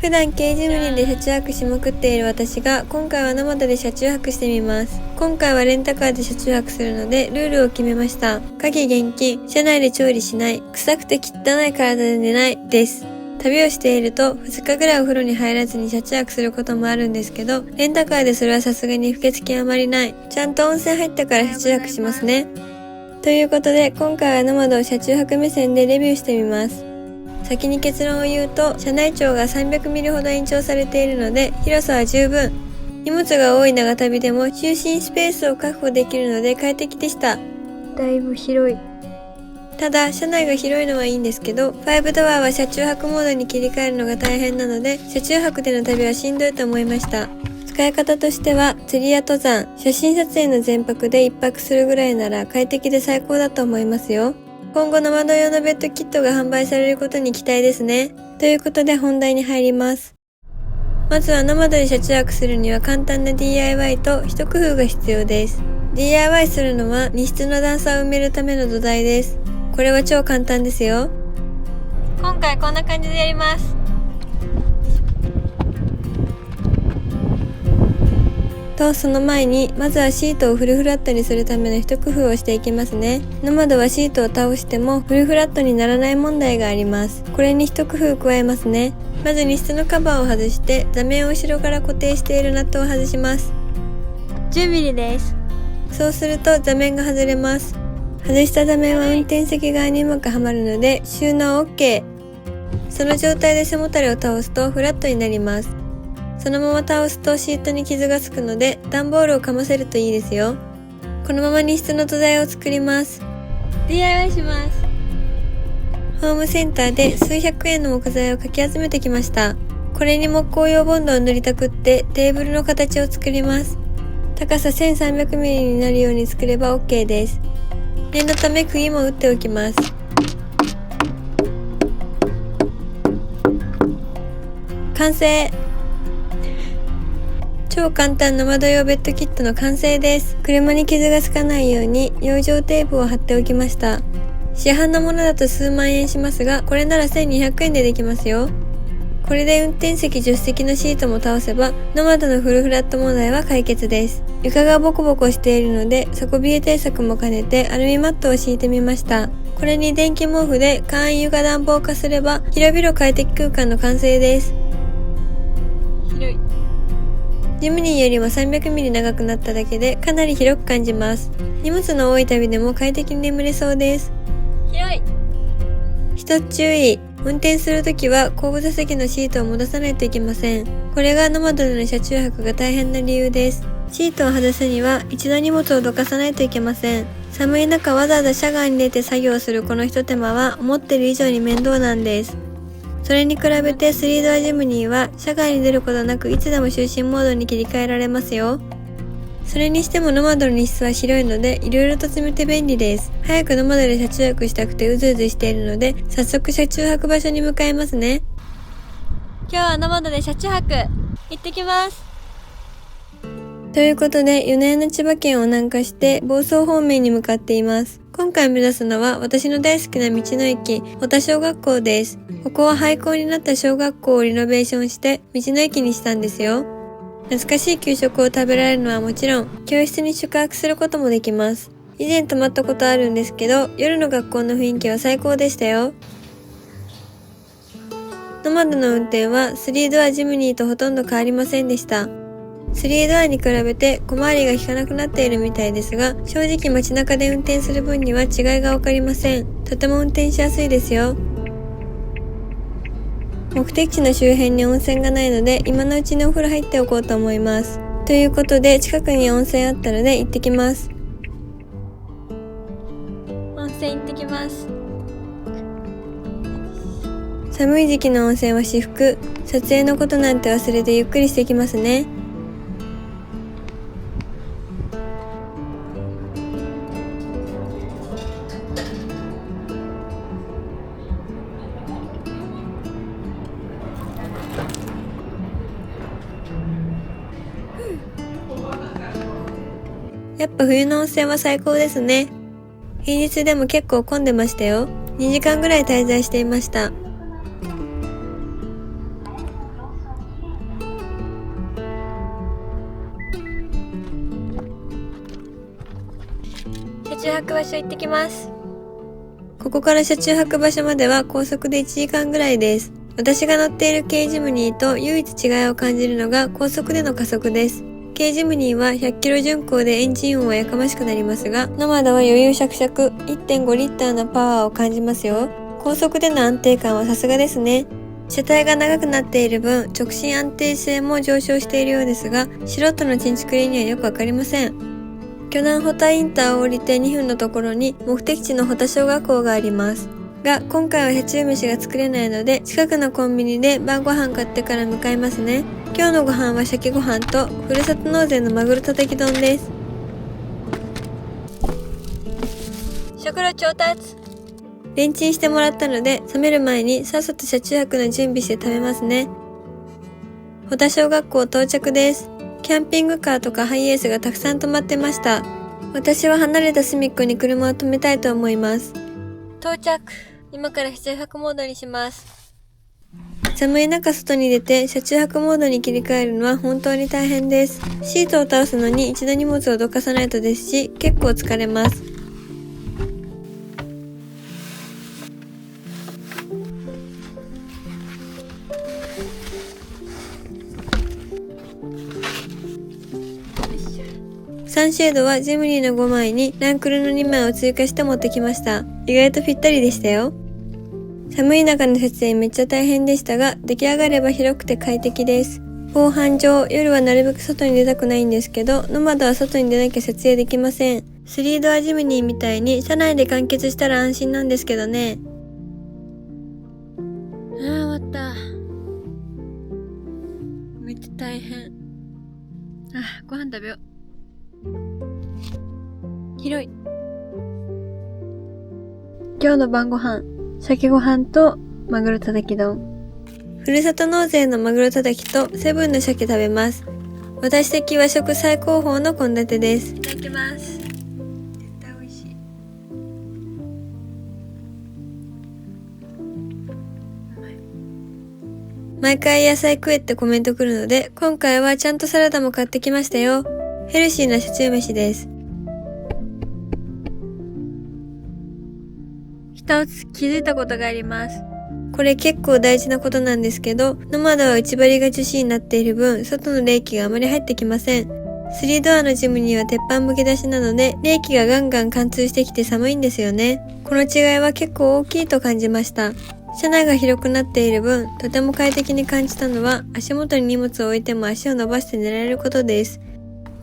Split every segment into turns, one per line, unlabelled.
普段軽ジムニーで車中泊しまくっている私が今回はノマドで車中泊してみます。今回はレンタカーで車中泊するのでルールを決めました。火気厳禁、車内で調理しない、臭くて汚い体で寝ないです。旅をしていると2日ぐらいお風呂に入らずに車中泊することもあるんですけど、レンタカーでそれはさすがに不潔気あまりない。ちゃんと温泉入ったから車中泊しますね。ということで今回はノマドを車中泊目線でレビューしてみます。先に結論を言うと、車内長が300ミリほど延長されているので広さは十分。荷物が多い長旅でも就寝スペースを確保できるので快適でした。だいぶ広い。ただ車内が広いのはいいんですけど、5ドアは車中泊モードに切り替えるのが大変なので車中泊での旅はしんどいと思いました。使い方としては釣りや登山、写真撮影の全泊で1泊するぐらいなら快適で最高だと思いますよ。今後ノマド用のベッドキットが販売されることに期待ですね。ということで本題に入ります。まずはノマドで車中泊するには簡単な DIY と一工夫が必要です。DIY するのは荷室の段差を埋めるための土台です。これは超簡単ですよ。今回こんな感じでやります。と、その前にまずはシートをフルフラットにするための一工夫をしていきますね。ノマドはシートを倒してもフルフラットにならない問題があります。これに一工夫加えますね。まず荷室のカバーを外して座面を後ろから固定しているナットを外します。10ミリです。そうすると座面が外れます。外した座面は運転席側にうまくはまるので収納 OK。 その状態で背もたれを倒すとフラットになります。そのまま倒すとシートに傷がつくので段ボールをかませるといいですよ。このまま荷室の土台を作ります。 DIY します。ホームセンターで数百円の木材をかき集めてきました。これに木工用ボンドを塗りたくってテーブルの形を作ります。高さ 1300mm になるように作れば OK です。念のため釘も打っておきます。完成。超簡単な窓用ベッドキットの完成です。車に傷がつかないように養生テープを貼っておきました。市販のものだと数万円しますが、これなら1200円でできますよ。これで運転席助手席のシートも倒せばノマドのフルフラット問題は解決です。床がボコボコしているので底冷え対策も兼ねてアルミマットを敷いてみました。これに電気毛布で簡易床暖房化すれば広々快適空間の完成です。広い。ジムニーよりも 300mm 長くなっただけでかなり広く感じます。荷物の多い旅でも快適に眠れそうです。広い。一つ注意。運転するときは後部座席のシートを戻さないといけません。これがノマドでの車中泊が大変な理由です。シートを外すには一度荷物をどかさないといけません。寒い中わざわざ車外に出て作業するこの一手間は思ってる以上に面倒なんです。それに比べて3ドアジムニーは車外に出ることなくいつでも就寝モードに切り替えられますよ。それにしてもノマドの荷室は広いのでいろいろと詰めて便利です。早くノマドで車中泊したくてうずうずしているので早速車中泊場所に向かいますね。今日はノマドで車中泊行ってきます。ということで夜な夜な千葉県を南下して房総方面に向かっています。今回目指すのは私の大好きな道の駅保田小学校です。ここは廃校になった小学校をリノベーションして道の駅にしたんですよ。懐かしい給食を食べられるのはもちろん教室に宿泊することもできます。以前泊まったことあるんですけど夜の学校の雰囲気は最高でしたよ。ノマドの運転は3ドアジムニーとほとんど変わりませんでした。3ドアに比べて小回りが利かなくなっているみたいですが、正直街中で運転する分には違いがわかりません。とても運転しやすいですよ。目的地の周辺に温泉がないので今のうちにお風呂入っておこうと思います。ということで近くに温泉あったので行ってきます。温泉行ってきます。寒い時期の温泉は至福。撮影のことなんて忘れてゆっくりしてきますね。やっぱ冬の温泉は最高ですね。平日でも結構混んでましたよ。2時間ぐらい滞在していました。中泊場所行ってきます。ここから車中泊場所までは高速で1時間ぐらいです。私が乗っている軽ジムニーと唯一違いを感じるのが高速での加速です。軽ジムニーは100キロ巡航でエンジン音はやかましくなりますが、ノマドは余裕しゃくしゃく 1.5 リッターのパワーを感じますよ。高速での安定感はさすがですね。車体が長くなっている分、直進安定性も上昇しているようですが、素人のチンチクリにはよくわかりません。鋸南保田インターを降りて2分のところに目的地の保田小学校があります。が、今回は車中飯が作れないので、近くのコンビニで晩ご飯買ってから向かいますね。今日のご飯は鮭ご飯と、ふるさと納税のマグロたたき丼です。食料調達。レンチンしてもらったので、冷める前にさっさと車中泊の準備して食べますね。保田小学校到着です。キャンピングカーとかハイエースがたくさん止まってました。私は離れた隅っこに車を止めたいと思います。到着。今から車中泊モードにします。寒い中外に出て車中泊モードに切り替えるのは本当に大変です。シートを倒すのに一度荷物をどかさないとですし、結構疲れます。サンシェードはジムニーの5枚にランクルの2枚を追加して持ってきました。意外とぴったりでしたよ。寒い中の設営めっちゃ大変でしたが、出来上がれば広くて快適です。防犯上、夜はなるべく外に出たくないんですけど、ノマドは外に出なきゃ設営できません。3ドアジムニーみたいに車内で完結したら安心なんですけどね。終わった。めっちゃ大変。ご飯食べよう。広い。今日の晩ご飯、鮭ご飯とマグロたたき丼。ふるさと納税のマグロたたきとセブンの鮭食べます。私的和食最高峰の献立です。いただきます。絶対美味しい。毎回野菜食えってコメント来るので、今回はちゃんとサラダも買ってきましたよ。ヘルシーな車中飯です。一つ気づいたことがあります。これ結構大事なことなんですけど、ノマドは内張りが樹脂になっている分、外の冷気があまり入ってきません。3ドアのジムには鉄板むき出しなので、冷気がガンガン貫通してきて寒いんですよね。この違いは結構大きいと感じました。車内が広くなっている分、とても快適に感じたのは、足元に荷物を置いても足を伸ばして寝られることです。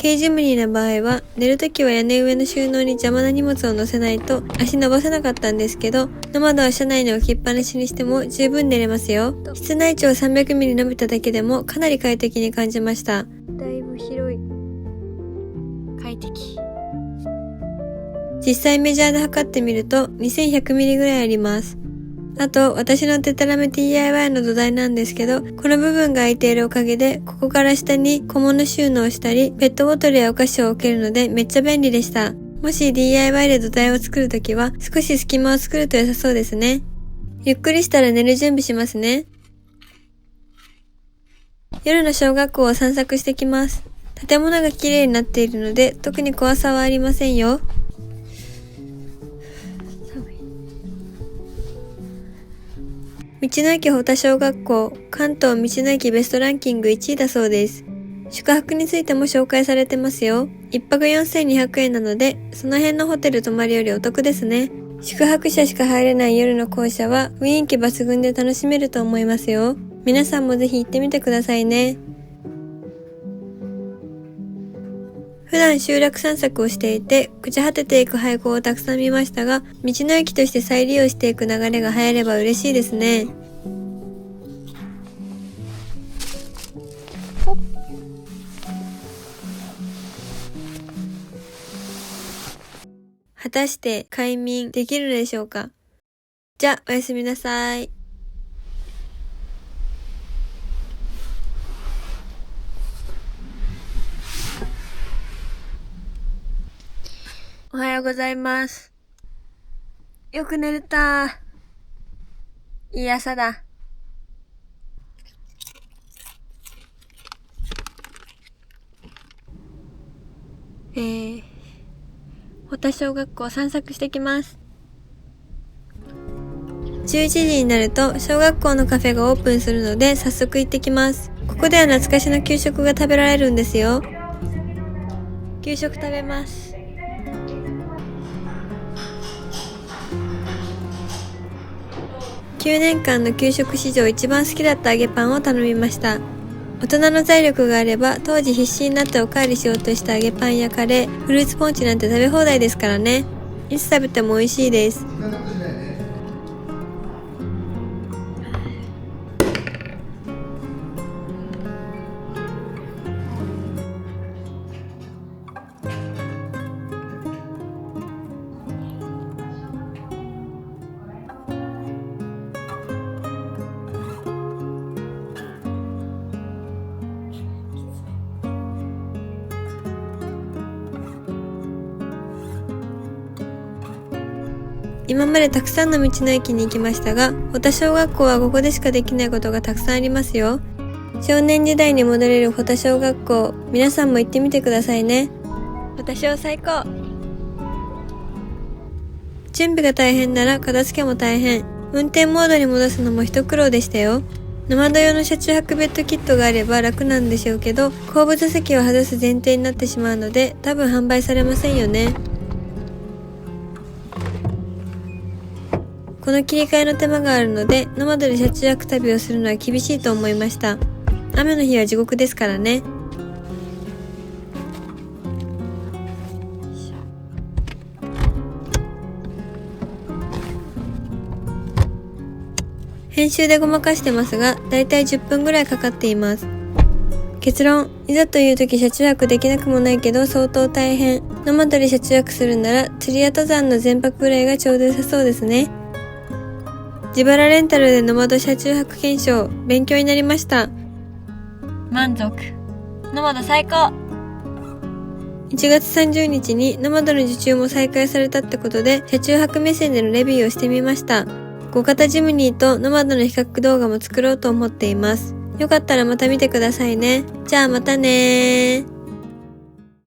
軽ジムニーの場合は、寝るときは屋根上の収納に邪魔な荷物を乗せないと足伸ばせなかったんですけど、ノマドは車内に置きっぱなしにしても十分寝れますよ。室内長300ミリ伸びただけでもかなり快適に感じました。だいぶ広い。快適。実際メジャーで測ってみると2100ミリぐらいあります。あと、私のデタラメ DIY の土台なんですけど、この部分が空いているおかげで、ここから下に小物収納したり、ペットボトルやお菓子を置けるのでめっちゃ便利でした。もし DIY で土台を作るときは、少し隙間を作ると良さそうですね。ゆっくりしたら寝る準備しますね。夜の小学校を散策してきます。建物が綺麗になっているので、特に怖さはありませんよ。道の駅保田小学校、関東道の駅ベストランキング1位だそうです。宿泊についても紹介されてますよ。一泊4200円なので、その辺のホテル泊まるよりお得ですね。宿泊者しか入れない夜の校舎は雰囲気抜群で楽しめると思いますよ。皆さんもぜひ行ってみてくださいね。普段集落散策をしていて、朽ち果てていく廃校をたくさん見ましたが、道の駅として再利用していく流れが流行れば嬉しいですね。果たして快眠できるでしょうか。じゃあ、おやすみなさい。おはようございます。よく寝れた。いい朝だ。保田小学校散策してきます。11時になると小学校のカフェがオープンするので早速行ってきます。ここでは懐かしの給食が食べられるんですよ。給食食べます。9年間の給食史上一番好きだった揚げパンを頼みました。大人の財力があれば当時必死になっておかわりしようとした揚げパンやカレー、フルーツポンチなんて食べ放題ですからね。いつ食べても美味しいです。今までたくさんの道の駅に行きましたが、保田小学校はここでしかできないことがたくさんありますよ。少年時代に戻れる保田小学校、皆さんも行ってみてくださいね。保田小最高。準備が大変なら片付けも大変。運転モードに戻すのも一苦労でしたよ。ノマド用の車中泊ベッドキットがあれば楽なんでしょうけど、後部座席を外す前提になってしまうので、多分販売されませんよね。この切り替えの手間があるので、ノマドで車中泊旅をするのは厳しいと思いました。雨の日は地獄ですからね。編集でごまかしてますが、だいたい10分ぐらいかかっています。結論、いざという時車中泊できなくもないけど相当大変。ノマドで車中泊するなら釣りや登山の全泊ぐらいがちょうど良さそうですね。自腹レンタルでノマド車中泊検証、勉強になりました。満足。ノマド最高。1月30日にノマドの受注も再開されたってことで、車中泊目線でのレビューをしてみました。小型ジムニーとノマドの比較動画も作ろうと思っています。よかったらまた見てくださいね。じゃあまたねー。